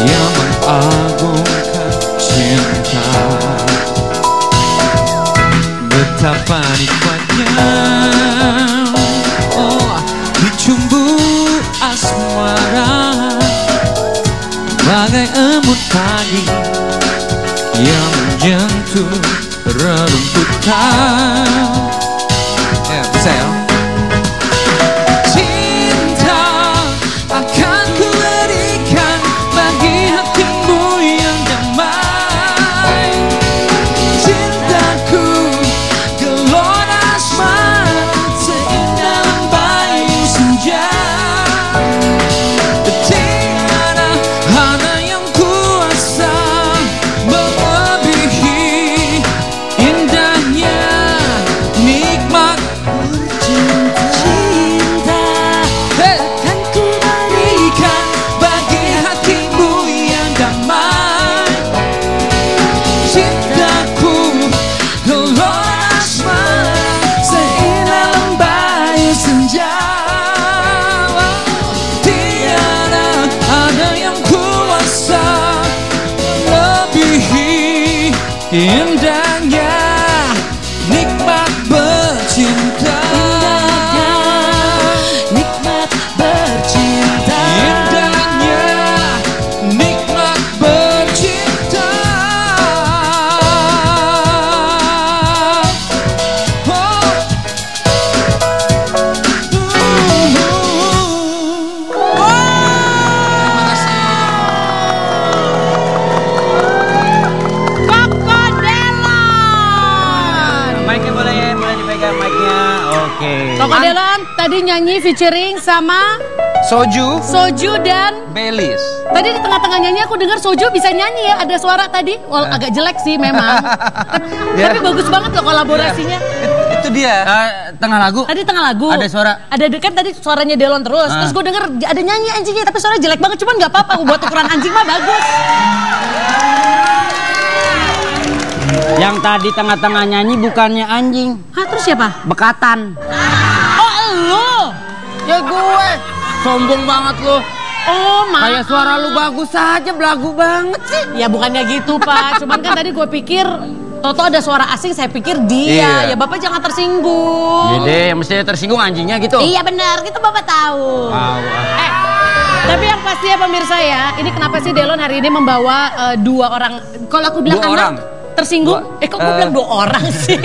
yang mengagungkan cinta. Betapa nikmatnya dicumbu asmara, bagai embun pagi yang menyentuh rerumputan. Ya, bisa ya. Cinta akan kuberikan bagi hatimu yang damai. Cintaku gelora asmara seindah lembayu senja. Tiada hana yang kuasa melebihi indahnya nikmat cinta. Akan kuberikan bagi hatimu yang damai. Cintaku gelora asmara seindah lembayu senja. Tiada ada yang kuasa melebihi indahnya nikmat bercinta. Nikmat bercinta. Indahnya nikmat bercinta. Mic-nya boleh dipegang mic-nya. Oke. Koko Delon tadi nyanyi featuring sama Soju, Soju dan Belis. tadi di tengah-tengah nyanyi aku dengar Soju bisa nyanyi ya, ada suara tadi. Agak jelek sih memang. Tapi bagus banget loh kolaborasinya. Itu dia. Tengah lagu. Tadi tengah lagu. Ada suara. Ada kan tadi suaranya Delon terus. Terus gue denger ada nyanyi anjingnya tapi suaranya jelek banget. Cuman nggak apa-apa buat ukuran anjing mah bagus. Yang tadi tengah-tengah nyanyi bukannya anjing. Hah, terus siapa? Bekatan. Oh, elu. Ya gue. Sombong banget lo. Oh, Kayak suara lu bagus aja, belagu banget sih. Ya bukannya gitu Pak. Cuman kan tadi gue pikir Toto ada suara asing, saya pikir dia. Iya. Ya Bapak jangan tersinggung. Jadi yang mestinya tersinggung anjingnya gitu. Iya benar, itu Bapak tahu. Tapi yang pasti ya pemirsa ya, ini kenapa sih Delon hari ini membawa dua orang? Kalau aku bilang Dua anak orang. tersinggung, kok gue bilang dua orang sih?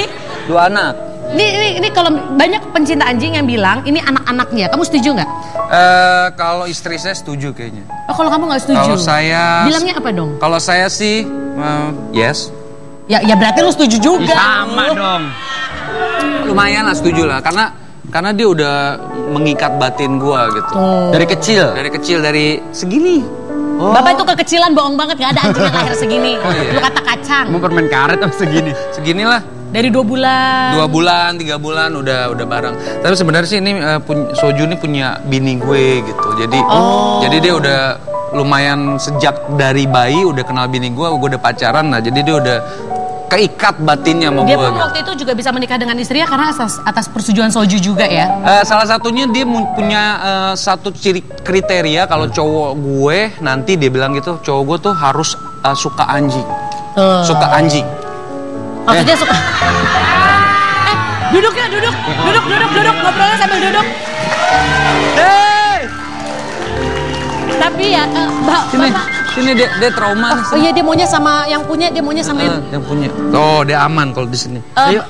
Dua anak. Ini kalau banyak pencinta anjing yang bilang ini anak-anaknya, kamu setuju nggak? Kalau istri saya setuju kayaknya. Oh, kalau kamu nggak setuju? Kalau saya bilangnya apa dong? Kalau saya sih yes. Ya berarti lu setuju juga. Sama dong. Lumayan lah setuju lah karena dia udah mengikat batin gua gitu. Dari kecil. Dari kecil dari segini. Bapak itu kekecilan bohong banget, gak ada anjing yang lahir segini. Iya. Lu kata kacang. Mau permen karet apa segini? Seginilah. Dari 2 bulan. 2 bulan, 3 bulan udah bareng. Tapi sebenarnya sih ini Soju ini punya bini gue gitu. Jadi dia udah lumayan sejak dari bayi udah kenal bini gue udah pacaran. Nah, jadi dia udah keikat batinnya sama Dia gue. pun waktu itu juga bisa menikah dengan istrinya karena atas persetujuan Soju juga ya. Salah satunya dia punya satu ciri kriteria kalau cowok gue nanti dia bilang gitu, cowok gue tuh harus suka anjing. Suka anjing. Maksudnya suka. Duduk ya, duduk. Ngobrolnya sambil duduk. Tapi ya, Sini dia trauma. Oh iya, dia maunya sama yang punya, dia maunya sama yang punya. Oh, dia aman kalau di sini. Ayo.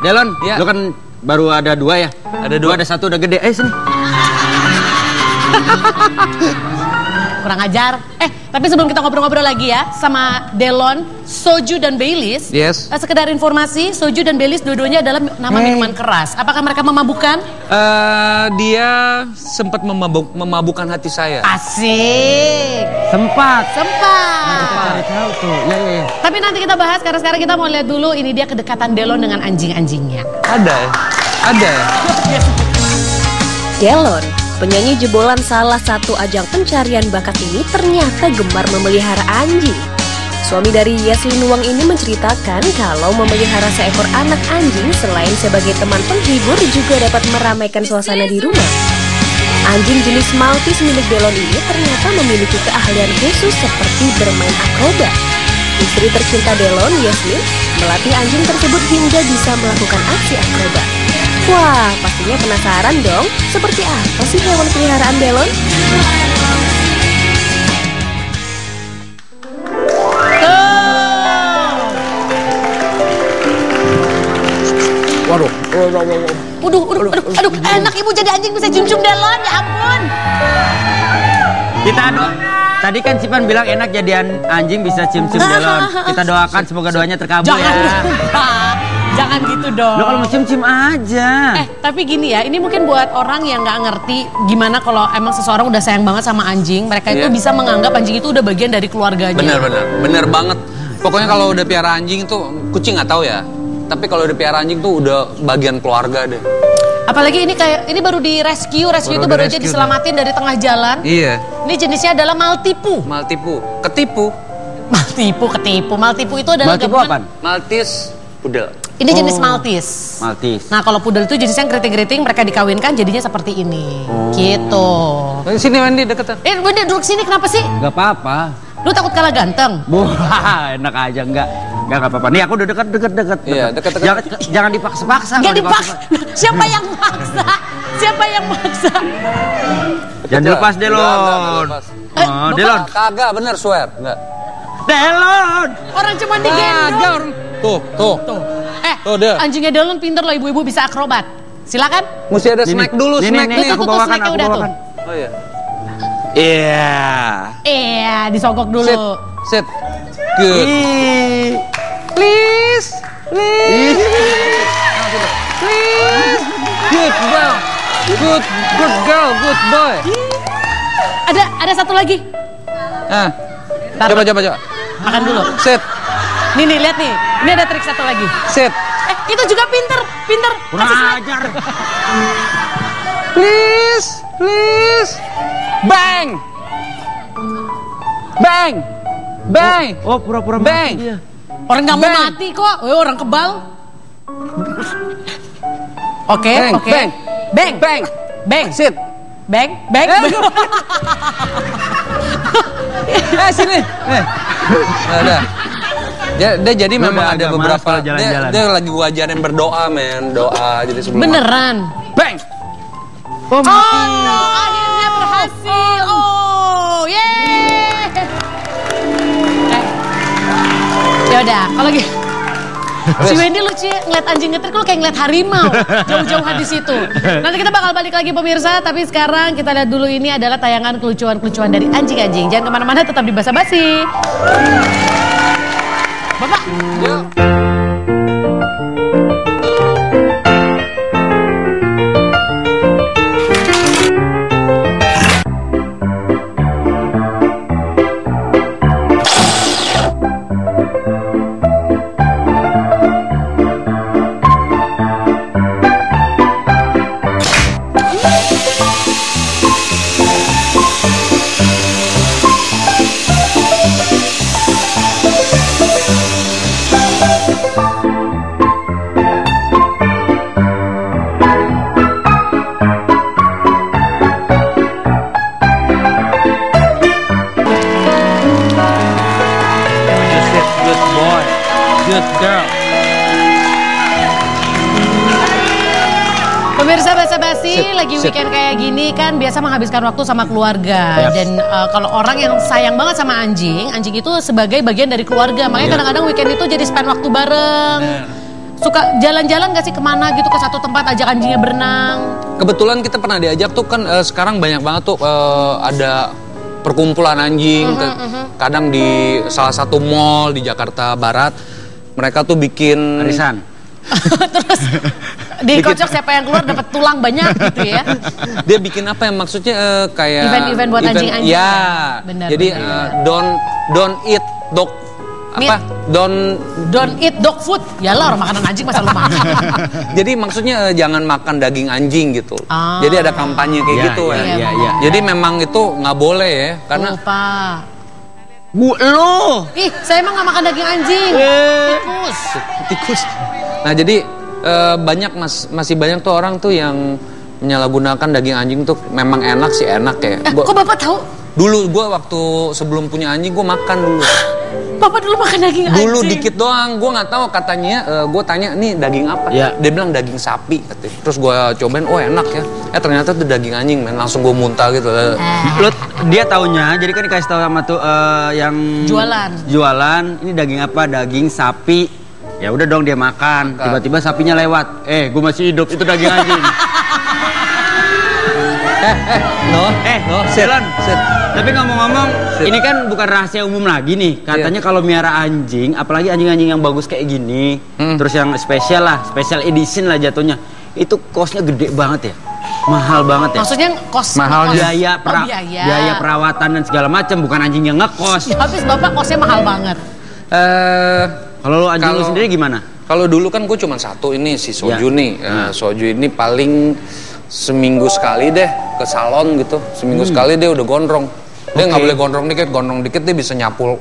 Delon, Ya. lu kan baru ada 2 ya? Ada 2. Ada 1 udah gede. Sini. kurang ajar. Tapi sebelum kita ngobrol-ngobrol lagi ya sama Delon, Soju dan Baileys. Yes. Sekedar informasi, Soju dan Baileys dua-duanya adalah nama minuman keras. Apakah mereka memabukkan? Dia sempat memabukkan hati saya. Asik. Sempat. Sempat. Cari tahu tuh. Ya. Tapi nanti kita bahas, karena sekarang kita mau lihat dulu ini dia kedekatan Delon dengan anjing-anjingnya. Ada ya? Delon, penyanyi jebolan salah satu ajang pencarian bakat ini ternyata gemar memelihara anjing. Suami dari Yasmin Wang ini menceritakan kalau memelihara seekor anak anjing selain sebagai teman penghibur juga dapat meramaikan suasana di rumah. Anjing jenis Maltese milik Delon ini ternyata memiliki keahlian khusus seperti bermain akrobat. Istri tercinta Delon, Yasmin, melatih anjing tersebut hingga bisa melakukan aksi akrobat. Wah, pastinya penasaran dong, seperti apa sih hewan peliharaan Delon? Waduh. Aduh, enak ibu jadi anjing bisa cium-cium Delon, ya ampun. Tadi kan Cipan bilang enak jadian anjing bisa cium-cium Delon. Kita doakan semoga doanya terkabul Jangan ya. Jangan gitu dong. Lo kalau mau cium-cium aja. Tapi gini ya, ini mungkin buat orang yang nggak ngerti gimana kalau emang seseorang udah sayang banget sama anjing, mereka itu bisa menganggap anjing itu udah bagian dari keluarganya. Bener banget. Pokoknya kalau udah piara anjing tuh, kucing nggak tahu ya. Tapi kalau udah piara anjing tuh udah bagian keluarga deh. Apalagi ini baru di rescue itu baru aja diselamatin dari tengah jalan. Iya. Ini jenisnya adalah Maltipu. Ketipu. Maltipu itu adalah gabungan. Maltese Poodle. Ini jenis Maltese. Nah kalau Poodle itu jenis yang keriting-keriting, mereka dikawinkan jadinya seperti ini. Gitu. Sini Wendy deketan. Wendy duduk sini, kenapa sih? Gak apa-apa. Lu takut kalah ganteng? Wah, enak aja enggak apa-apa. Nih aku udah deket. Iya, deket. Jangan dipaksa-paksa. Gak dipaksa. Siapa yang maksa? Jangan dilepas Delon. Delon. Kagak, bener swear. Enggak. Delon. Orang cuma digendong. Tuh. Tuh dia. Anjingnya Delon pinter loh, ibu-ibu bisa akrobat. Silakan. Mesti ada snack dulu, snack nih. Aku bawakan. Oh iya. Iya, disogok dulu. Sit. Good. Please. Good girl. Good girl, good boy. Ada satu lagi. Coba. Makan dulu. Sit. Nih, lihat nih. Ini ada trik satu lagi. Sit. Itu juga pinter. Kurang ajar. Please. Bang. Oh, pura-pura bang. mati dia. Orang nggak mau mati kok. Orang kebal. Oke. Bang. Sit. Bang. Sini. Ada. Dia jadi memang ada beberapa. Dia lagi gua ajarin berdoa, men. Doa jadi sebelum. Beneran. Bang. Oh, mati. No, akhirnya berhasil. Oh, yeay. Yaudah, kalau gitu. Si Wendy lucu ya, ngeliat anjing ngetrek lu kayak ngeliat harimau. Jauh-jauhan di situ. Nanti kita bakal balik lagi pemirsa, tapi sekarang kita lihat dulu ini adalah tayangan kelucuan-kelucuan dari anjing-anjing. Jangan kemana-mana, tetap di Basa Basi. Bapak. Good girl. Pemirsa Basa Basi, lagi weekend kayak gini kan biasa menghabiskan waktu sama keluarga. Dan kalau orang yang sayang banget sama anjing itu sebagai bagian dari keluarga. Makanya kadang-kadang weekend itu jadi spend waktu bareng. Suka jalan-jalan gak sih kemana gitu ke satu tempat ajak anjingnya berenang? Kebetulan kita pernah diajak tuh kan sekarang banyak banget tuh ada perkumpulan anjing. Kadang di salah satu mall di Jakarta Barat. Mereka tuh bikin arisan. Terus dikocok siapa yang keluar dapat tulang banyak gitu ya. Dia bikin apa yang maksudnya kayak event-event buat anjing-anjing. Ya. Benar. Jadi don't eat dog meat. apa? Don't eat dog food. Yalah orang makanan anjing masa lu makan. Jadi maksudnya jangan makan daging anjing gitu. Jadi ada kampanye kayak gitu ya. Jadi memang itu nggak boleh ya karena Pak. Lo. Ih, saya emang gak makan daging anjing. Tikus. Nah jadi masih banyak tuh orang tuh yang menyalahgunakan daging anjing tuh memang enak sih, enak ya. Kok Bapak tahu? Dulu gue waktu sebelum punya anjing gue makan dulu. Bapak dulu makan daging anjing? Dulu dikit doang, gue nggak tahu katanya. Gue tanya nih daging apa? Ya. Dia bilang daging sapi. Katanya. Terus gue cobain, oh enak ya. Ternyata tuh daging anjing, men. Langsung gue muntah gitu. Dia taunya, jadi kan dikasih tahu sama tuh yang jualan. Ini daging apa? Daging sapi. Ya udah dong dia makan. Tiba-tiba sapinya lewat. Gue masih hidup. Itu daging anjing. Sit. Tapi ngomong-ngomong, ini kan bukan rahasia umum lagi nih. Katanya kalau miara anjing, apalagi anjing-anjing yang bagus kayak gini, terus yang spesial lah, special edition lah jatuhnya, itu costnya gede banget ya, mahal banget ya. Maksudnya cost mahalnya biaya perawatan dan segala macam, bukan anjing yang ngekos. Ya, habis Bapak kosnya mahal banget. Kalau lo anjing lo sendiri gimana? Kalau dulu kan gue cuma satu ini si Soju nih. Soju ini paling seminggu sekali deh ke salon gitu. Seminggu sekali dia udah gondrong. Dia nggak boleh gondrong dikit dia bisa nyapu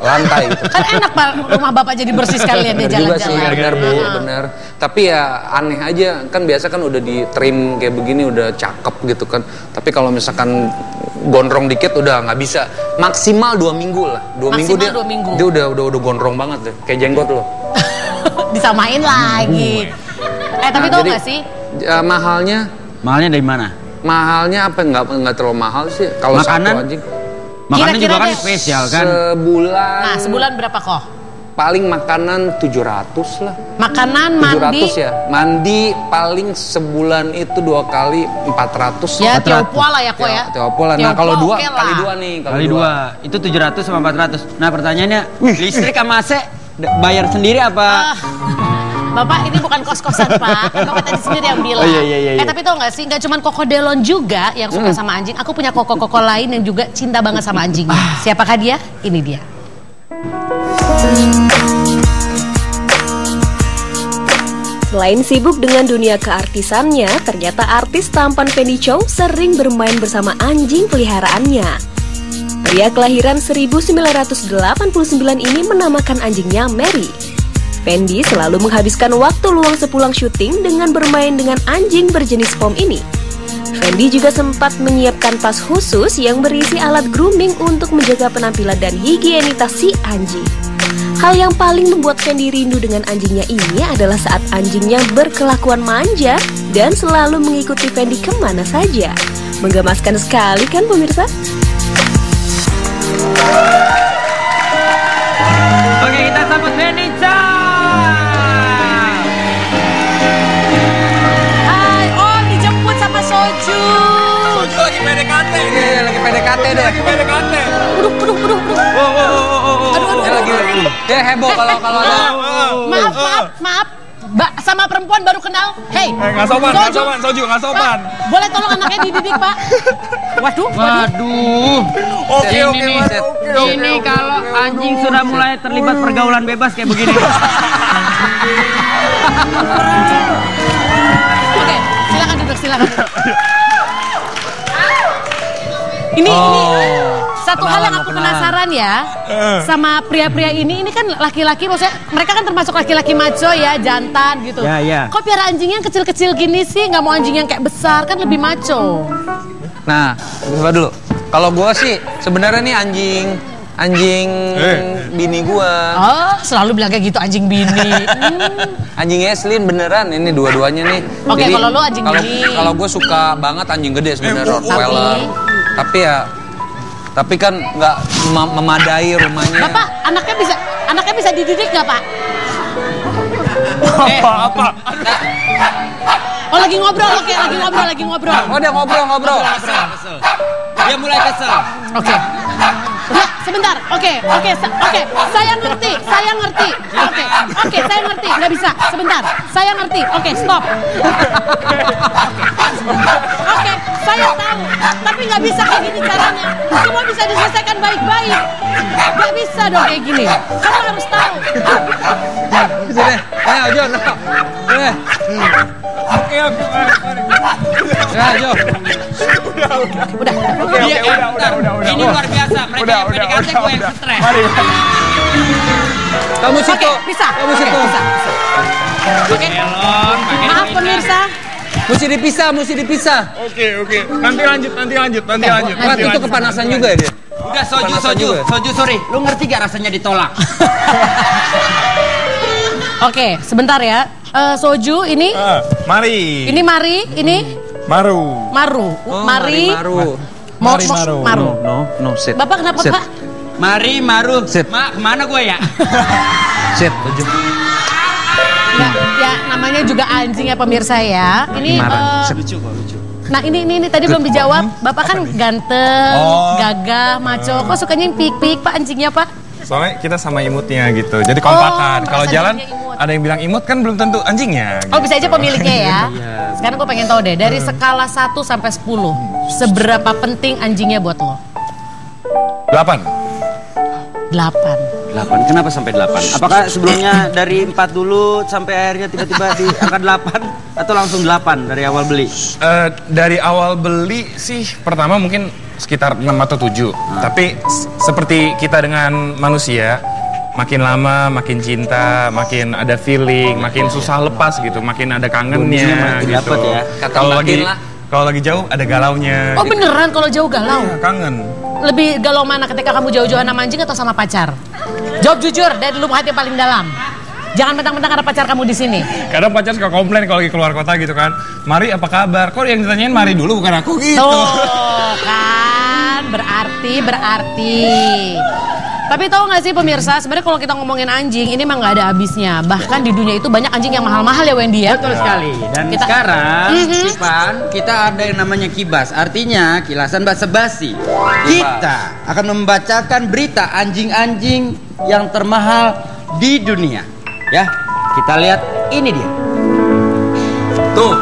lantai gitu. Kan enak Pak, rumah Bapak jadi bersih sekalian dia jalan-jalan. Benar Bu, benar. Tapi ya aneh aja, kan biasa kan udah di trim kayak begini udah cakep gitu kan. Tapi kalau misalkan gondrong dikit udah nggak bisa. Maksimal 2 minggu lah. 2 minggu dia udah gondrong banget deh, kayak jenggot loh. Disamain lagi. Tapi tau nggak sih? Mahalnya dari mana? Mahalnya apa? Nggak terlalu mahal sih. Kalau satu anjing. Makanan juga kan spesial kan? Sebulan. Nah, sebulan berapa kok? Paling makanan 700 lah. Makanan, 700 mandi? Ya. Mandi paling sebulan itu 2 kali 400. Ya, tiopua lah ya kok ya. Tiopua lah. Nah, kalau kali dua nih. Kali dua. Itu 700 sama 400. Nah, pertanyaannya, listrik sama AC bayar sendiri apa? Bapak ini bukan kos-kosan Pak, Bapak tadi sendiri yang bilang. Iya. Tapi tau gak sih, gak cuma Koko Delon juga yang suka sama anjing. Aku punya koko-koko lain yang juga cinta banget sama anjingnya. Siapakah dia? Ini dia. Selain sibuk dengan dunia keartisannya, ternyata artis tampan Fendi Chow sering bermain bersama anjing peliharaannya. Pria kelahiran 1989 ini menamakan anjingnya Mary. Fendi selalu menghabiskan waktu luang sepulang syuting dengan bermain dengan anjing berjenis pom ini. Fendi juga sempat menyiapkan tas khusus yang berisi alat grooming untuk menjaga penampilan dan higienitas si anjing. Hal yang paling membuat Fendi rindu dengan anjingnya ini adalah saat anjingnya berkelakuan manja dan selalu mengikuti Fendi kemana saja. Menggemaskan sekali kan pemirsa? Oke, kita sambut Fendi Chow. Soju lagi PDKT. Iya, lagi PDKT deh. Buduk. Aduh. Dia heboh kalau ada. Maaf. Mbak sama perempuan baru kenal. Hey. Nggak sopan. Soju nggak sopan. Boleh tolong anaknya dididik Pak? Waduh. Oke. Ini kalau anjing sudah mulai terlibat pergaulan bebas kayak begini. Oke, silakan. Ini satu hal yang aku penasaran ya sama pria-pria ini kan laki-laki, maksudnya mereka kan termasuk laki-laki maco ya, jantan gitu. Ya. Kok piara anjingnya yang kecil-kecil gini sih, nggak mau anjing yang kayak besar, kan lebih maco. Nah, coba dulu. Kalau gue sih sebenarnya nih anjing bini gua. Oh, selalu bilang kayak gitu anjing bini. Anjing Eslin beneran ini dua-duanya nih. Oke, kalau lo anjing bini. Kalau gue suka banget anjing gede sebenarnya Rottweiler. Tapi kan nggak memadai rumahnya. Bapak, anaknya bisa dididik nggak Pak? Apa? Oh lagi ngobrol. Oh dia ngobrol. Dia mulai kesel. Oke. Ya, sebentar. Oke. Saya ngerti. Oke, saya ngerti. Nggak bisa. Sebentar. Saya ngerti. Oke, stop. Oke, saya tahu. Tapi nggak bisa kayak gini caranya. Semua bisa diselesaikan baik-baik. Nggak bisa dong kayak gini. Kamu harus tahu. Sini. Ayo, Jon. Oke. Ayo. Udah. Ini luar biasa. Mereka yang PDKT gue yang stres. Kamu situ. Oke, bisa. Kamu situ. Bisa. Oke. Maaf pemirsa. Mesti dipisah. Oke. Nanti lanjut. Rat, itu kepanasan juga ya dia. Udah soju, sorry. Lu ngerti gak rasanya ditolak? Oke, sebentar ya. Soju ini. Mari. Ini Mari, ini Maru. Maru. Mari. Maru. No, sit. Bapak kenapa, Sit. Pak? Mari, Maru. Sit. Kemana gue ya? Sit, Soju. Ya, namanya juga anjing ya pemirsa ya. Ini Lucu kok, lucu. nah ini tadi belum dijawab. Bapak kan ganteng, gagah, maco. Kok sukanya yang pik-pik Pak anjingnya Pak? Soalnya kita sama imutnya gitu. Jadi kompakan. Kalau merasa jalan dirinya imut. ada yang bilang imut kan belum tentu anjingnya. Oh bisa aja pemiliknya ya. Sekarang gue pengen tahu deh dari skala 1 sampai 10 seberapa penting anjingnya buat lo? 8. 8. 8, kenapa sampai 8? Apakah sebelumnya dari 4 dulu sampai akhirnya tiba-tiba diangkat 8? Atau langsung 8 dari awal beli? Dari awal beli sih pertama mungkin sekitar 6 atau 7. Tapi seperti kita dengan manusia, makin lama makin cinta, makin ada feeling, makin susah lepas gitu, makin ada kangennya gitu. Dapet ya. Kalau lagi jauh ada galaunya. Oh beneran kalau jauh galau? Iya, kangen. Lebih galau mana ketika kamu jauh-jauhan sama anjing atau sama pacar? Jawab jujur dari lubuk hati yang paling dalam. Jangan mentang-mentang ada pacar kamu di sini. Kadang pacar suka komplain kalau lagi keluar kota gitu kan. Mari apa kabar? Kok yang ditanyain Mari dulu bukan aku gitu. Tuh kan berarti. Tapi tahu nggak sih pemirsa, sebenarnya kalau kita ngomongin anjing ini mah nggak ada habisnya. Bahkan di dunia itu banyak anjing yang mahal-mahal ya Wendy ya. Betul sekali. Dan sekarang, Ivan, kita ada yang namanya kibas. Artinya kilasan basa-basi. Kita akan membacakan berita anjing-anjing yang termahal di dunia. Ya, kita lihat ini dia. Tuh.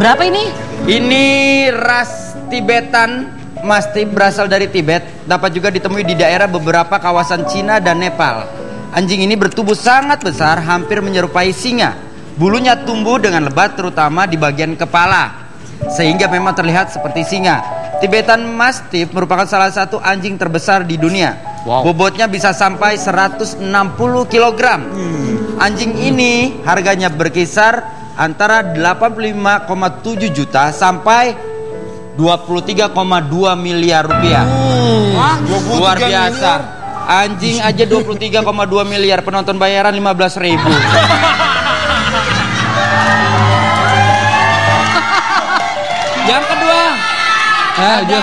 Berapa ini? Ini ras Tibetan Mastiff berasal dari Tibet, dapat juga ditemui di daerah beberapa kawasan Cina dan Nepal. Anjing ini bertubuh sangat besar, hampir menyerupai singa. Bulunya tumbuh dengan lebat terutama di bagian kepala, sehingga memang terlihat seperti singa. Tibetan Mastiff merupakan salah satu anjing terbesar di dunia. Bobotnya bisa sampai 160 kg. Anjing ini harganya berkisar antara 85,7 juta sampai 23,2 miliar rupiah. Luar biasa. Anjing aja 23,2 miliar, penonton bayaran 15.000. Yang kedua, ada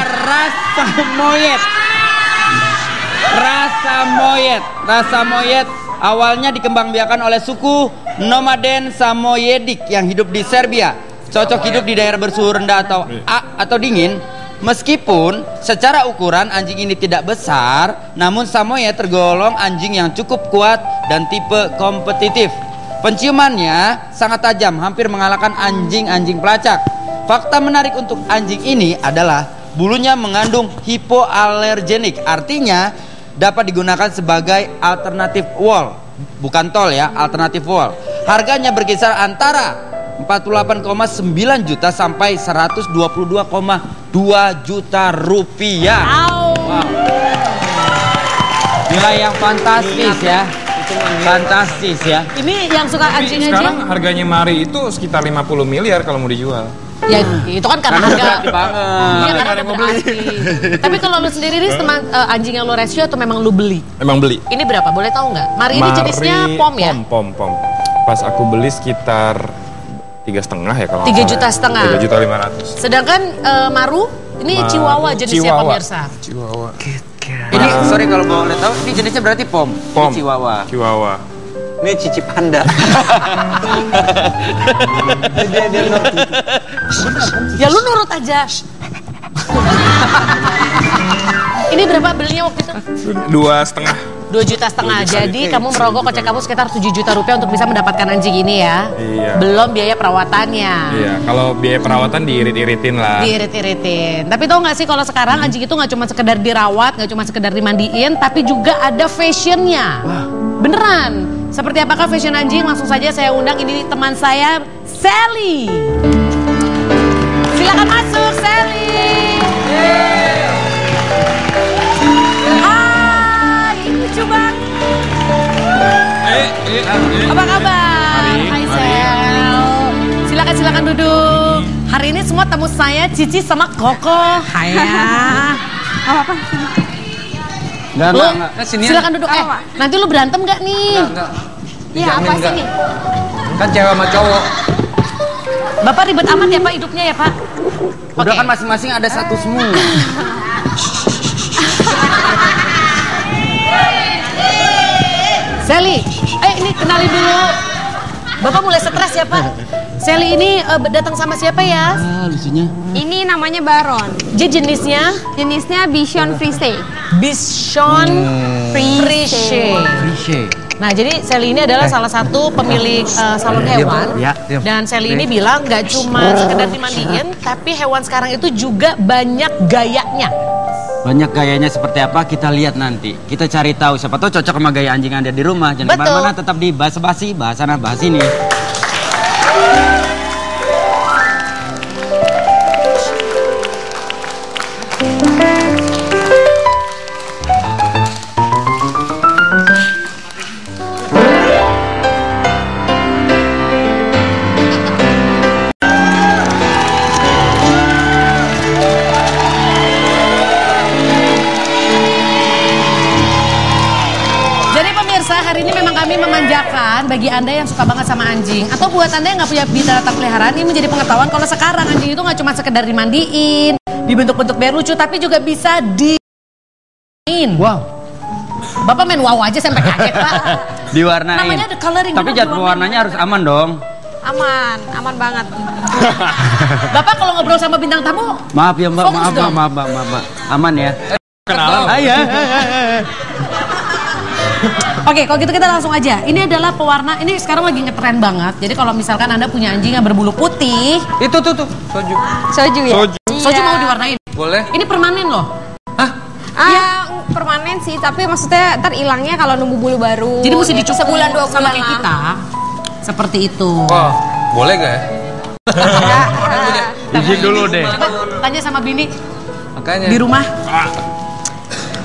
Rasa moyet awalnya dikembangbiakan oleh suku Nomaden Samoyedic yang hidup di Serbia. Cocok hidup di daerah bersuhu rendah atau dingin. Meskipun secara ukuran anjing ini tidak besar, namun Samoyed tergolong anjing yang cukup kuat dan tipe kompetitif. Penciumannya sangat tajam, hampir mengalahkan anjing-anjing pelacak. Fakta menarik untuk anjing ini adalah bulunya mengandung hipoalergenik, artinya dapat digunakan sebagai alternatif wol, bukan tol ya, alternatif wol. Harganya berkisar antara 48,9 juta sampai 122,2 juta rupiah. Wow. Nilai yang fantastis ya. Fantastis ya. Ini yang suka anjing aja. Sekarang harganya Mari itu sekitar 50 miliar kalau mau dijual. Ya itu kan karena harga. Iya karena ada yang mau berarti. Tapi kalau lu sendiri nih teman anjing yang lu rescue atau memang lu beli? Emang beli. Ini berapa? Boleh tahu nggak? Mari ini jenisnya pom ya? Pom. Pas aku beli sekitar 3,5 ya kalau 3,5 juta. 3.500.000. Sedangkan Maru ini Chihuahua jenisnya pemirsa. Chihuahua. Ini sorry kalau boleh tahu, ini jenisnya berarti pom. Pom. Ini Chihuahua. Ini Cici Panda. Dia nurut. Ya lu nurut aja. Ini berapa belinya waktu itu? 2,5. 2,5 juta. Jadi kamu merogoh kocek kamu sekitar 7 juta rupiah untuk bisa mendapatkan anjing ini ya. Iya. Belum biaya perawatannya. Iya, kalau biaya perawatan diirit-iritin lah. Diirit-iritin. Tapi tau gak sih kalau sekarang anjing itu gak cuma sekedar dirawat, gak cuma sekedar dimandiin, tapi juga ada fashionnya. Beneran. Seperti apakah fashion anjing? Langsung saja saya undang ini teman saya, Sally. Silakan masuk, Sally. Hai, lucu banget. Apa kabar? Hai, Sel. Silakan tamu saya Cici sama Koko. Hai. Apa? Enggak. Silakan duduk. Nanti lu berantem nggak nih? Enggak. Iya, apa sih nih? Kan cewek sama cowok. Bapak ribet amat ya Pak hidupnya ya Pak? Udah kan masing-masing ada satu semua. Sally, ini kenalin dulu. Bapak mulai stres ya Pak? Sally ini datang sama siapa ya? Lucunya. Ini namanya Baron. Jadi jenisnya? Jenisnya Bichon Frise. Bichon Frise. Nah, jadi Sally ini adalah salah satu pemilik salon hewan. Dan Sally ini bilang nggak cuma sekedar dimandiin, tapi hewan sekarang itu juga banyak gayanya. Banyak gayanya seperti apa kita lihat nanti. Kita cari tahu siapa tahu cocok sama gaya anjing Anda di rumah. Jangan kemana-mana, tetap di Bahas Basi, bahas sana bahas ini. Hari ini memang kami memanjakan bagi Anda yang suka banget sama anjing, atau buat Anda yang nggak punya binatang peliharaan, ini menjadi pengetahuan kalau sekarang anjing itu nggak cuma sekedar dimandiin, dibentuk-bentuk biar lucu, tapi juga bisa Wow. Bapak main wow aja sampai kaget Pak. Diwarnain. Namanya ada coloring. Tapi jadwal warnanya harus aman dong. Aman banget. Bapak kalau ngobrol sama bintang tamu, maaf ya Mbak, fokus dong. maaf. Aman ya. Kenalan. Oke, kalau gitu kita langsung aja. Ini adalah pewarna, ini sekarang lagi ngetren banget. Jadi kalau misalkan Anda punya anjing yang berbulu putih, Itu tuh, soju. Soju ya? soju mau diwarnain. Boleh? Ini permanen loh. Permanen sih, tapi maksudnya ntar hilangnya kalau numbuh bulu baru. Jadi mesti dicukur sebulan 2 bulan sama kayak lah. kita. Seperti itu. Wah, boleh gak ya? Izin dulu deh. Coba tanya sama bini Makanya. di rumah.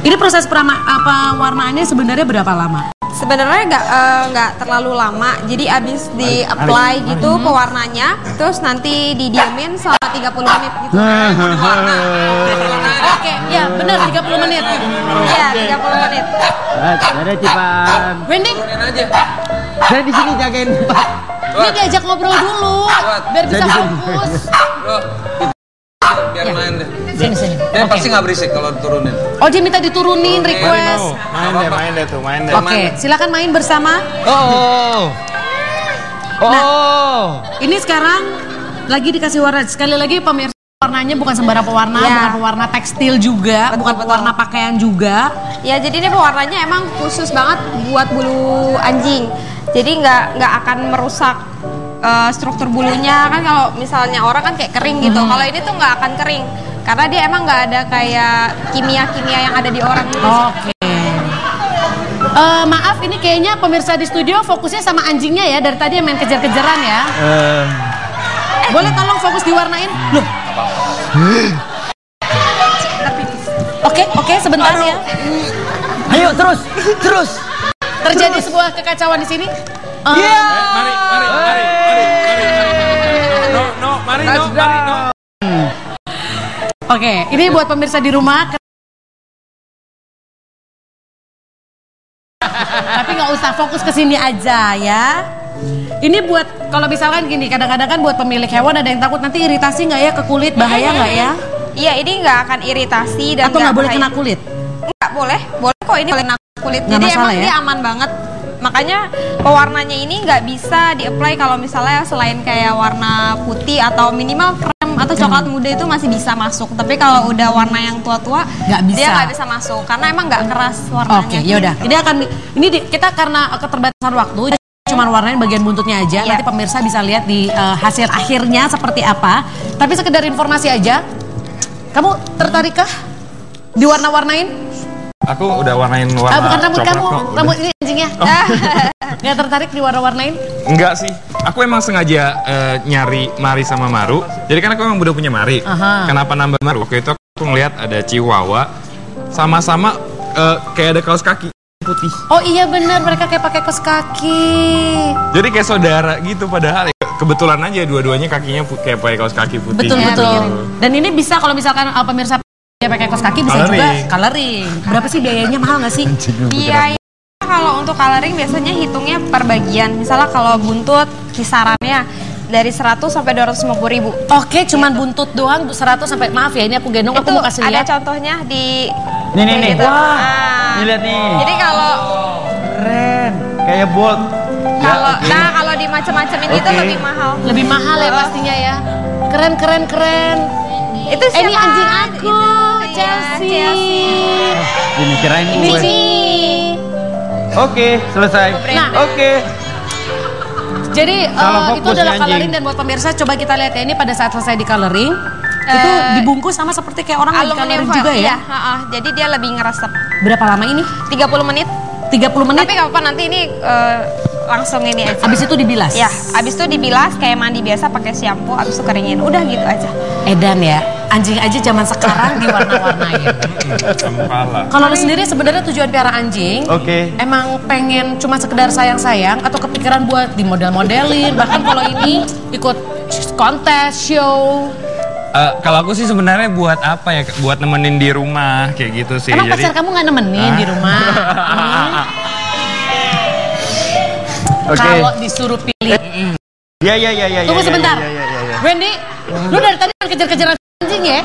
Ini proses pewarnaannya sebenarnya berapa lama? Sebenarnya nggak terlalu lama. Jadi abis di apply gitu pewarnanya, terus nanti didiemin selama 30 menit gitu. Oke, ya benar 30 menit. Iya, 30 menit. Ada Cipan. Wendy, Saya di sini jagain Pak. ini diajak ngobrol dulu biar bisa fokus. Bro, biar main deh. Sini. Dia pasti nggak berisik kalau diturunin. Oh, dia minta diturunin request. Main deh tuh. Oke, silakan main bersama. Ini sekarang lagi dikasih warna. Sekali lagi pemirsa, warnanya bukan sembarang pewarna, bukan pewarna tekstil juga, bukan pewarna pakaian juga. Ya, jadi ini pewarnanya emang khusus banget buat bulu anjing. Jadi nggak akan merusak struktur bulunya. Kan kalau misalnya orang kan kayak kering gitu. Kalau ini tuh nggak akan kering. Karena dia emang nggak ada kayak kimia-kimia yang ada di orang gitu. Oke. Maaf, ini kayaknya pemirsa di studio fokusnya sama anjingnya ya. Dari tadi main kejar-kejaran ya. Boleh tolong fokus diwarnain? Loh. Oke, sebentar ya. Ayo terus. Terjadi sebuah kekacauan di sini. Mari. Oke, ini buat pemirsa di rumah. Tapi nggak usah, fokus ke sini aja ya. Ini buat kalau misalkan gini, kadang-kadang kan buat pemilik hewan ada yang takut nanti iritasi nggak ya ke kulit, bahaya nggak ya? Iya, ini nggak akan iritasi dan Atau nggak boleh bahaya. kena kulit? Nggak boleh kok ini boleh kena kulit. Nggak Jadi masalah emang ya? dia aman banget. Makanya pewarnanya ini nggak bisa di-apply kalau misalnya selain kayak warna putih atau minimal krem atau coklat muda itu masih bisa masuk. Tapi kalau udah warna yang tua-tua Nggak bisa. dia nggak bisa masuk karena emang nggak keras warnanya. Oke, yaudah. Kita karena keterbatasan waktu cuma warnain bagian buntutnya aja. Iya. Nanti pemirsa bisa lihat di hasil akhirnya seperti apa. Tapi sekedar informasi aja. Kamu tertarikkah diwarna-warnain? Aku udah warnain warna Bukan rambut coklat kamu, kok. rambut ini anjingnya. Nggak tertarik diwarna-warnain? Enggak sih, aku emang sengaja nyari Mari sama Maru. Jadi kan aku emang udah punya Mari. Kenapa nambah Maru? Waktu itu aku ngeliat ada Chihuahua, sama-sama kayak ada kaos kaki putih. Oh iya benar, mereka kayak pakai kaos kaki. Jadi kayak saudara gitu padahal ya. kebetulan aja dua-duanya kakinya kayak pakai kaos kaki putih. Betul, gitu. betul. Dan ini bisa kalau misalkan pemirsa pakai kaos kaki bisa juga coloring. Berapa sih biayanya, mahal nggak sih? Biaya kalau untuk coloring biasanya hitungnya per bagian. Misalnya kalau buntut kisarannya dari 100 sampai 250.000. Oke, cuman buntut doang 100 sampai, maaf ya ini aku gendong, aku Itu mau kasih ada lihat. contohnya di Nih. gitu. Wah, Nah, nih lihat nih. Jadi kalau Keren, kayak bolt. kalau di macam-macamin itu lebih mahal. Lebih mahal ya pastinya ya. Keren. Itu siapa? Ini anjing aku, Itu dia, Chelsea. Ini kirain Ini gue. sih. Oke, selesai. Nah. Oke. Jadi Salah itu fokus adalah ya, anjing. coloring, dan buat pemirsa coba kita lihat ya, ini pada saat selesai di coloring itu dibungkus sama seperti kayak orang lagi coloring Aluminium juga foil, ya. iya, jadi dia lebih ngeresep. Berapa lama ini? 30 menit. 30 menit. Tapi nggak apa-apa, nanti ini langsung ini aja. Habis itu dibilas. Ya, abis itu dibilas kayak mandi biasa pakai shampoo, abis itu keringin. Udah gitu aja. Edan ya, anjing aja zaman sekarang diwarna-warnain. Kepala. Kalau lu sendiri sebenarnya tujuan piara anjing, emang pengen cuma sekedar sayang-sayang atau kepikiran buat di model-modelin, bahkan kalau ini ikut kontes, show. Kalau aku sih sebenarnya buat apa ya? Buat nemenin di rumah kayak gitu sih. Emang pacar kamu nggak nemenin di rumah? Kalau disuruh pilih. Ya. Tunggu sebentar. Wendy, lu dari tadi kejar-kejaran anjing ya?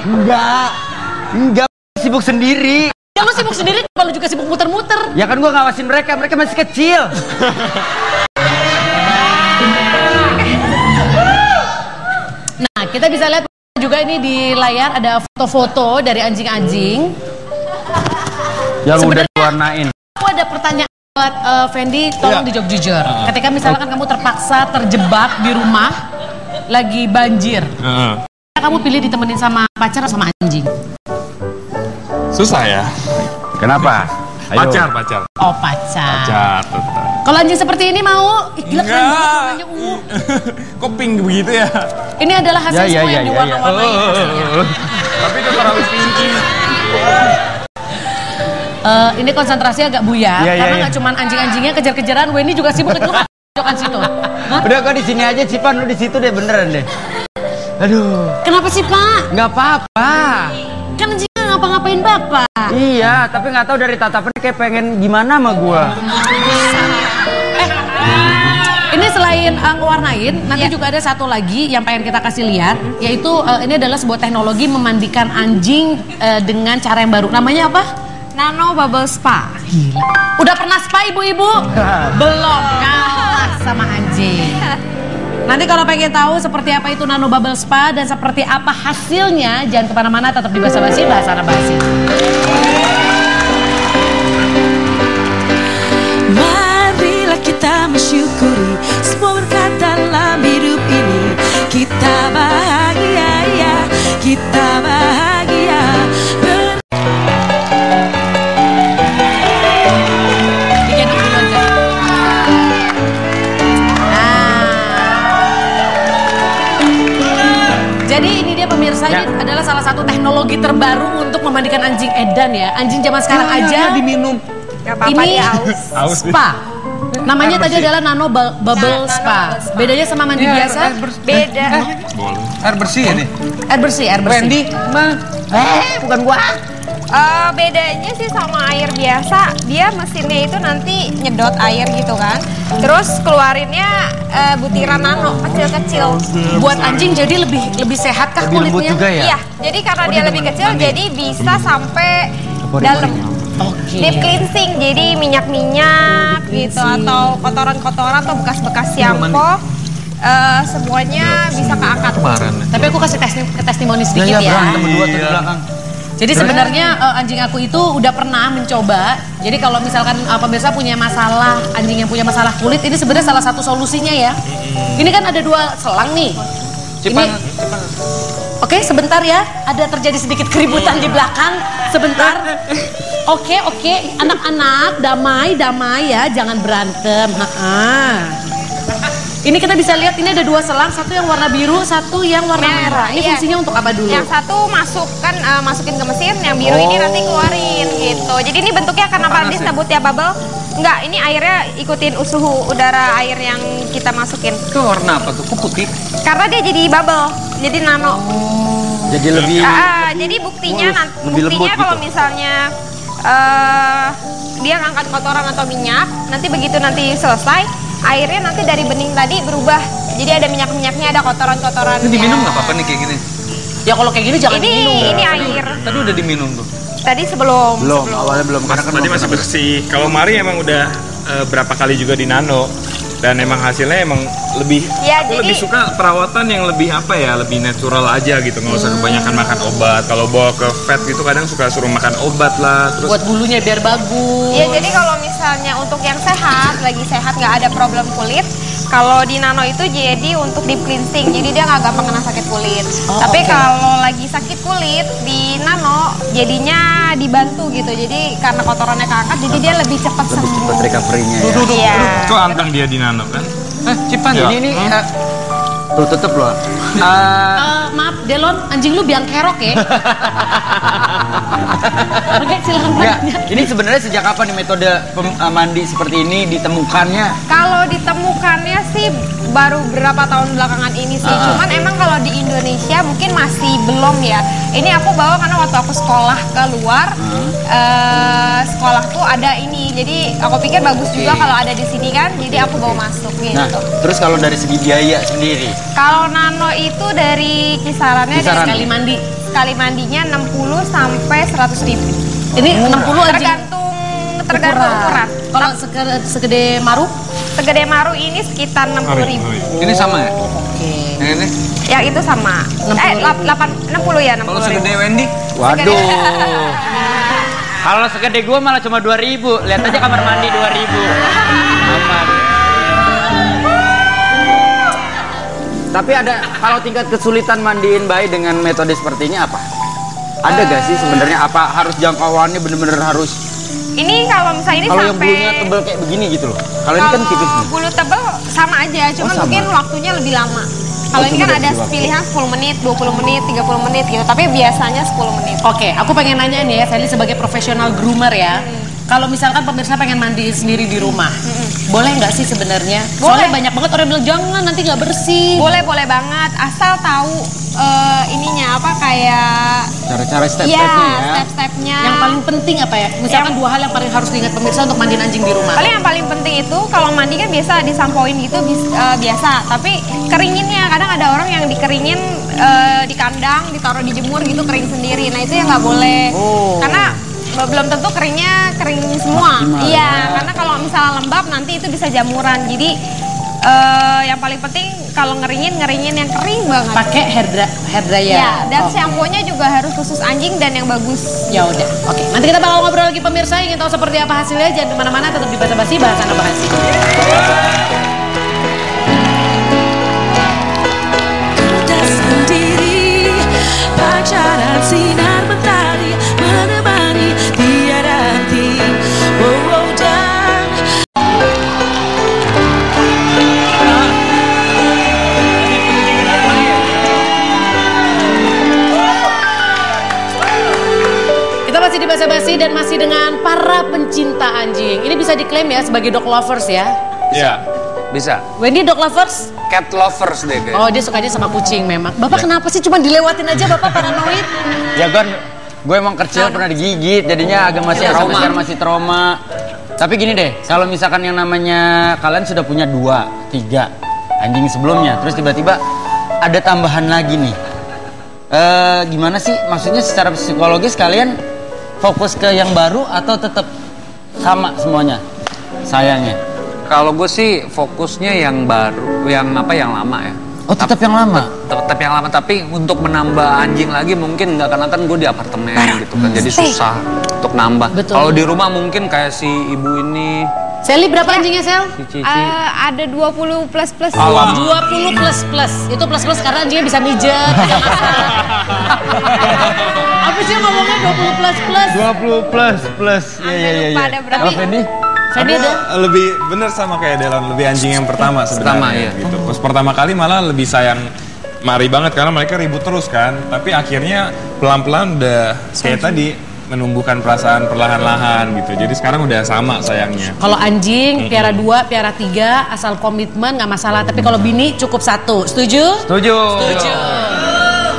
Enggak, sibuk sendiri. Ya lu sibuk sendiri, kalau juga sibuk muter-muter. Ya kan gua ngawasin mereka masih kecil. Nah, kita bisa lihat juga ini di layar ada foto-foto dari anjing-anjing. Yang udah diwarnain. Aku ada pertanyaan buat Fendi, tolong dijawab jujur. Ketika misalkan kamu terpaksa terjebak di rumah, lagi banjir, kamu pilih ditemenin sama pacar atau sama anjing? Susah ya. Kenapa? Ayo. Pacar. Oh, pacar. Pacar tetap. Kalau anjing seperti ini mau? Ih, gila keren banget warnanya ungu. Kok pink begitu ya? Ini adalah hasil semua yang diwarna-warnain hasilnya. Tapi itu terlalu pinky. Ini konsentrasi agak buyar karena nggak cuman anjing-anjingnya kejar-kejaran, Wendy juga sibuk itu kan situ. Hah? Udah kok di sini aja Cipan, lu di situ deh beneran deh. Aduh. Kenapa sih, Pak? Nggak apa-apa. Kan anjingnya ngapa-ngapain Bapak? Iya, tapi nggak tahu dari tatapannya kayak pengen gimana sama gua. Ini selain ngewarnain, nanti juga ada satu lagi yang pengen kita kasih lihat, yaitu ini adalah sebuah teknologi memandikan anjing dengan cara yang baru. Namanya apa? Nano Bubble Spa. Gila. Udah pernah spa ibu-ibu? Belum, kalah sama anjing. Nanti kalau pengen tahu seperti apa itu Nano Bubble Spa dan seperti apa hasilnya, jangan kemana-mana, tetap di Basa Basi, Bahasa Basi. Marilah kita mensyukuri semua berkat dalam hidup ini. Kita bahagia ya, kita bahagia. Jadi ini dia pemirsa, ini adalah salah satu teknologi terbaru untuk memandikan anjing edan ya. Anjing zaman sekarang aja diminum. Gak apa-apa, ini dia aus. spa. Namanya tadi adalah Nano Bubble Spa. Bedanya sama mandi biasa? Beda. Air bersih ini. Air bersih. Wendy, Bukan gua. Bedanya sih sama air biasa, dia mesinnya itu nanti nyedot air gitu kan. Terus keluarinnya butiran nano kecil-kecil. Buat anjing jadi lebih sehat kah Lebih lembut kulitnya? juga ya? Iya, jadi karena dia lebih kecil jadi bisa sampai dalam. Oke. Deep cleansing, jadi minyak-minyak gitu atau kotoran-kotoran atau bekas-bekas shampoo. Semuanya bisa keangkat. Tapi aku kasih testimoni sedikit ya. Berantem berdua tuh di belakang. Jadi sebenarnya anjing aku itu udah pernah mencoba. Jadi kalau misalkan pemirsa punya masalah, anjing yang punya masalah kulit, ini sebenarnya salah satu solusinya ya. Ini kan ada 2 selang nih. Oke, sebentar ya. Ada terjadi sedikit keributan di belakang. Sebentar. Oke, anak-anak damai ya, jangan berantem. Ini kita bisa lihat ini ada 2 selang, satu yang warna biru, satu yang warna merah. Ini fungsinya untuk apa dulu? Yang satu masukin ke mesin, yang biru ini nanti keluarin gitu. Jadi ini bentuknya kenapa disebut ya bubble? Enggak, ini airnya ikutin suhu udara air yang kita masukin. Itu warna apa tuh? Kok putih? Karena dia jadi bubble, jadi nano. Jadi lebih jadi buktinya lebih lembut kalau gitu. misalnya dia ngangkat kotoran atau minyak, nanti begitu nanti selesai, airnya nanti dari bening tadi berubah. Jadi ada minyak-minyaknya, ada kotoran-kotorannya. Ini diminum nggak apa-apa nih kayak gini? Ya kalau kayak gini jangan diminum. Ini air. Tadi udah diminum tuh. Tadi sebelum. Awalnya belum karena kan Berarti masih bersih. Kalau Mari emang udah berapa kali juga di nano dan emang hasilnya emang lebih. Ya, aku jadi- lebih suka perawatan yang lebih apa ya, lebih natural aja gitu. Nggak usah kebanyakan makan obat. Kalau bawa ke vet gitu kadang suka suruh makan obat lah. Terus Buat bulunya biar bagus. Ya jadi kalau misalnya untuk yang sehat, lagi sehat nggak ada problem kulit, kalau di nano itu jadi untuk deep cleansing, jadi dia nggak gampang kena sakit kulit. Tapi kalau lagi sakit kulit di nano, jadinya dibantu gitu. Jadi karena kotorannya keangkat, jadi dia lebih cepat sembuh. cepat recovery-nya ya. Iya. kok anteng dia di nano kan? Cipan Ya. Ini tuh tetep loh. Maaf, Delon, anjing lu biang kerok ya. Oke, silakan Enggak, tanya. ini sebenarnya sejak kapan nih metode mandi seperti ini ditemukannya? Kalau ditemukannya sih baru berapa tahun belakangan ini sih. Cuman emang kalau di Indonesia mungkin masih belum ya. Ini aku bawa karena waktu aku sekolah keluar, sekolah tuh ada ini. Jadi aku pikir bagus juga kalau ada di sini kan. Jadi aku bawa masuk gitu. Nah, terus kalau dari segi biaya sendiri, Kalau nano itu dari kisarannya Kisaran. dari Sekali mandi. sekali mandinya 60 sampai 100.000. Ini 60 anjing. Tergantung ukuran. Kalau segede maru? Segede maru ini sekitar 60.000. Ini sama ya? Oke. Yang ini? Yang itu sama. 60 ya, 60.000. Kalau segede Wendy? waduh. Kalau segede gua malah cuma 2.000. Lihat aja kamar mandi 2.000. Aman. Tapi ada kalau tingkat kesulitan mandiin bayi dengan metode seperti ini apa? Ada gak sih sebenarnya apa harus jangkauannya bener-bener harus Ini kalau misalnya ini kalau yang sampai bulunya tebel kayak begini gitu loh. Kalau ini kan tipis nih. bulu tebel sama aja, cuman sama. mungkin waktunya lebih lama. Kalau ini cuma kan dari ada segi waktu. pilihan 10 menit, 20 menit, 30 menit gitu. Tapi biasanya 10 menit. Oke, aku pengen nanya nih ya, Sally sebagai profesional groomer ya. Kalau misalkan pemirsa pengen mandi sendiri di rumah, boleh nggak sih sebenarnya? Soalnya banyak banget orang bilang jangan nanti nggak bersih. Boleh banget, asal tahu ininya apa kayak Cara-cara step-stepnya ya. step-stepnya. Yang paling penting apa ya? Misalkan dua hal yang paling harus diingat pemirsa untuk mandiin anjing di rumah. Paling yang paling penting itu kalau mandi kan biasa disampoin gitu biasa, tapi keringinnya kadang ada orang yang dikeringin di kandang, ditaruh dijemur gitu kering sendiri. Nah itu yang nggak boleh, karena belum tentu keringnya kering semua. Maksimal, Iya, ya. karena kalau misalnya lembab nanti itu bisa jamuran. Jadi yang paling penting kalau ngeringin yang kering banget. Pakai hair dryer. Ya, dan shampoo-nya juga harus khusus anjing dan yang bagus. Ya udah, oke. Nanti kita bakal ngobrol lagi pemirsa. Ingin tahu seperti apa hasilnya? Jangan kemana-mana, tetap di Basa-Basi, bahasan Basi. Udah sendiri, pacaran sinar mentari menemani tiada henti. Oh, oh, dan Kita masih di Basa-Basi dan masih dengan para pencinta anjing. Ini bisa diklaim ya sebagai dog lovers ya. Iya. Bisa. Wendy dog lovers? Cat lovers deh kayaknya. Oh dia sukanya sama kucing memang. Bapak kenapa sih cuma dilewatin aja Bapak paranoid? Ya kan, gue emang kecil pernah digigit, jadinya agak masih Trauma. masih trauma. Tapi gini deh, kalau misalkan yang namanya kalian sudah punya 2, 3 anjing sebelumnya, terus tiba-tiba ada tambahan lagi nih. Gimana sih? Maksudnya secara psikologis kalian fokus ke yang baru atau tetap sama semuanya? Sayangnya. Kalau gue sih fokusnya yang baru, yang lama ya. Oh, tetap yang lama. Tetap yang lama, tapi untuk menambah anjing lagi mungkin nggak, karena kan gue di apartemen gitu kan, jadi susah untuk nambah. Betul. Kalau di rumah mungkin kayak si ibu ini, Sally berapa anjingnya Sel? si Cici. Ada 20 plus. 20 plus. Itu plus karena anjingnya bisa mijet, bisa masak. Apa sih ngomongnya 20 plus? Iya. Lupa ada berapa. Kalau Fendi? Fendi ada? Lebih bener sama kayak Delon, lebih anjing yang pertama sebenarnya. Pertama, iya. Gitu. Pas pertama kali malah lebih sayang Mari banget karena mereka ribut terus kan. Tapi akhirnya pelan-pelan udah kayak tadi menumbuhkan perasaan perlahan-lahan gitu. Jadi sekarang udah sama sayangnya. Kalau anjing piara 2, piara 3, asal komitmen nggak masalah. Tapi kalau bini cukup 1. Setuju? Setuju. Setuju.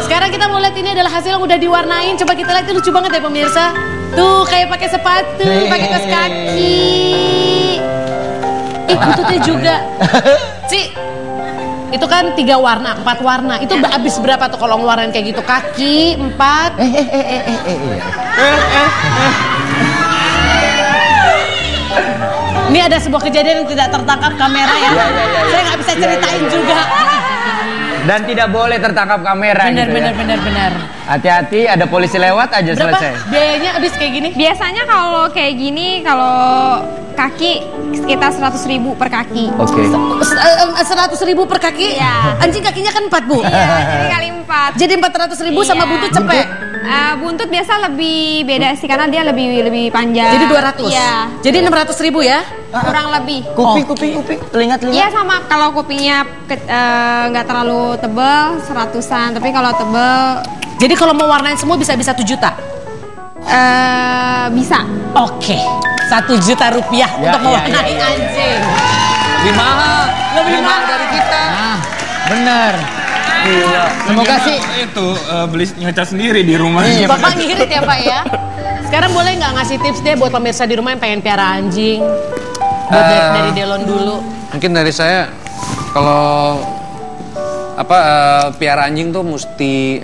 Sekarang kita mau lihat ini adalah hasil yang udah diwarnain. Coba kita lihat, ini lucu banget ya pemirsa. Tuh kayak pakai sepatu, pakai kaos kaki. Buntutnya juga. Ci, itu kan 3 warna, 4 warna. Itu habis berapa tuh kalau ngeluarin kayak gitu? Kaki 4. Ini ada sebuah kejadian yang tidak tertangkap kamera ya. Saya nggak bisa ceritain juga. Dan tidak boleh tertangkap kamera gitu ya. Benar. Hati-hati, ada polisi lewat aja Berapa selesai. biayanya habis kayak gini? Biasanya kalau kayak gini, kalau kaki sekitar 100.000 per kaki. Oke. 100.000 per kaki? Iya. Anjing kakinya kan 4, Bu. Iya, jadi kali 4. Jadi 400.000 sama Iya. buntut cepet. Buntut biasa lebih beda sih karena dia lebih panjang. Jadi 200. Iya. Jadi 600.000 ya? Kurang lebih. Kuping, telinga. Iya sama, kalau kupingnya nggak terlalu tebal 100-an, tapi kalau tebal Jadi kalau mau warnain semua bisa 1 juta? bisa. Oke. 1 juta rupiah untuk mewarnai anjing. Lebih mahal. Lebih mahal dari kita. Nah, bener. Gila. Semoga sih itu beli ngecat sendiri di rumah. Bapak ngirit ya Pak ya? Sekarang boleh nggak ngasih tips deh buat pemirsa di rumah yang pengen piara anjing? Buat dari Delon dulu. Mungkin dari saya, kalau piara anjing tuh mesti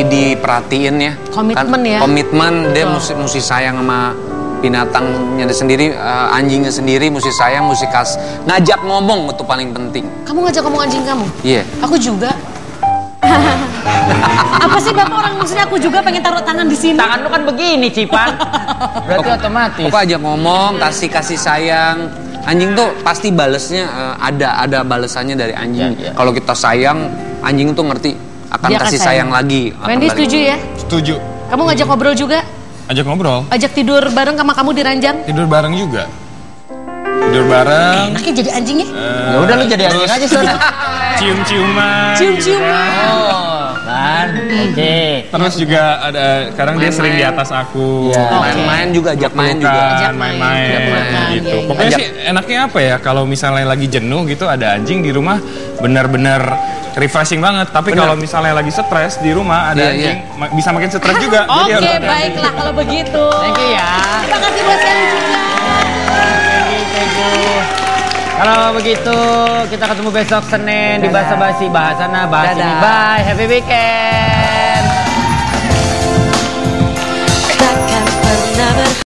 diperhatiin ya. Komitmen ya. Komitmen, dia mesti sayang sama binatangnya sendiri, anjingnya sendiri, mesti sayang, mesti ngajak ngomong, itu paling penting. Kamu ngajak ngomong anjing kamu? Iya. Aku juga. Apa sih Bapak orang maksudnya aku juga pengen taruh tangan di sini? tangan lu kan begini, Cipan. Berarti otomatis. Pokoknya ajak ngomong, kasih sayang. Anjing tuh pasti balesnya ada balesannya dari anjing. Iya. Kalau kita sayang, anjing tuh ngerti akan Dia akan kasih sayang. sayang lagi. Wendy setuju ya? Setuju. Kamu ngajak ngobrol juga? Ajak ngobrol. Ajak tidur bareng sama kamu di ranjang? Tidur bareng juga. Tidur bareng. Enaknya jadi anjingnya? Ya udah lu jadi anjing aja sana. Cium-ciuman. Cium-ciuman. Oh, kan. Oke. Terus juga ada, kadang dia sering di atas aku. Iya. Main-main juga, ajak main juga. Ajak Main-main main. gitu. Iya, iya. Pokoknya sih enaknya apa ya, kalau misalnya lagi jenuh gitu ada anjing di rumah, benar-benar refreshing banget. Tapi kalau misalnya lagi stres di rumah ada Iya, anjing, bisa makin stres juga. Jadi Oke, harus hati-hati. baiklah kalau begitu. Thank you ya. Terima kasih buat Sally juga. Thank you. Kalau begitu kita ketemu besok Senin di Basa Basi, bahas sana, bahas ini. Bye, happy weekend.